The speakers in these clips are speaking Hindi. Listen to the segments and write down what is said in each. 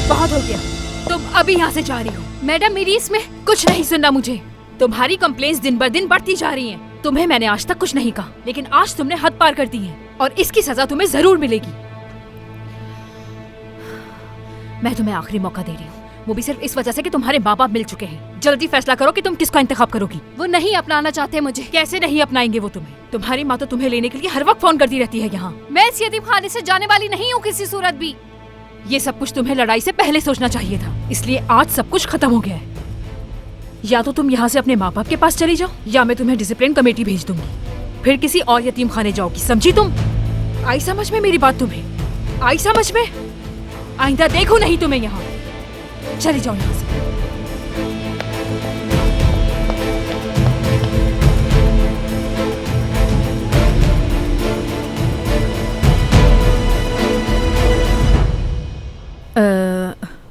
बहुत हो गया, तुम अभी यहाँ से जा रही हो। मैडम मेरी इसमें कुछ नहीं सुनना मुझे। तुम्हारी कंप्लेंट्स दिन ब दिन बढ़ती जा रही हैं। तुम्हें मैंने आज तक कुछ नहीं कहा, लेकिन आज तुमने हद पार कर दी है और इसकी सजा तुम्हें जरूर मिलेगी। मैं तुम्हें आखिरी मौका दे रही हूँ, वो भी सिर्फ इस वजह से कि तुम्हारे माँ बाप मिल चुके हैं। जल्दी फैसला करो कि तुम किसका इंतखाब करोगी। वो नहीं अपनाना चाहते मुझे। कैसे नहीं अपनाएंगे वो तुम्हें? तुम्हारी माँ तो तुम्हें लेने के लिए हर वक्त फोन करती रहती है यहाँ। मैं इस यतीम खाने से जाने वाली नहीं हूँ किसी सूरत भी। ये सब कुछ तुम्हें लड़ाई से पहले सोचना चाहिए था, इसलिए आज सब कुछ खत्म हो गया है। या तो तुम यहाँ से अपने माँ बाप के पास चली जाओ, या मैं तुम्हें डिसिप्लिन कमेटी भेज दूंगी। फिर किसी और यतीम खाने जाओगी, समझी तुम? आई समझ में मेरी बात तुम्हें? आई समझ में? आइंदा देखो नहीं तुम्हें यहाँ। चली जाओ यहाँ से।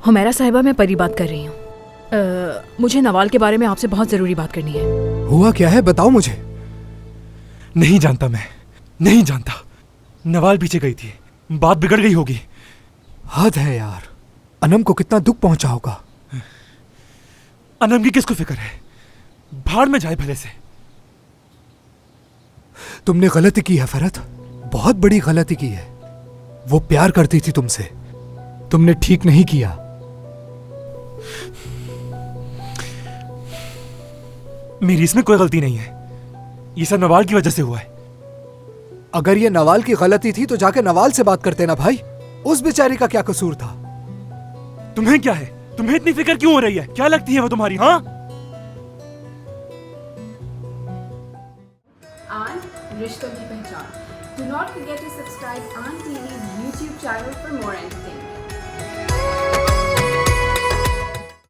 हुमैरा साहिबा, मैं परी बात कर रही हूँ। मुझे नवाल के बारे में आपसे बहुत जरूरी बात करनी है। हुआ क्या है, बताओ मुझे। नहीं जानता, मैं नहीं जानता। नवाल पीछे गई थी, बात बिगड़ गई होगी। हद है यार, अनम को कितना दुख पहुंचा होगा। अनम की किसको फिक्र है? भाड़ में जाए भले से। तुमने गलती की है फरहत, बहुत बड़ी गलती की है। वो प्यार करती थी तुमसे, तुमने ठीक नहीं किया। मेरी इसमें कोई गलती नहीं है, ये सब नवाल की वजह से हुआ है। अगर ये नवाल की गलती थी तो जाके नवाल से बात करते ना भाई। उस बेचारी का क्या कसूर था? तुम्हें क्या है? तुम्हें इतनी फिक्र क्यों हो रही है? क्या लगती है वो तुम्हारी? हाँ, आन रिश्तों की पहचान। Do not forget to subscribe Aan TV's YouTube channel for more entertainment.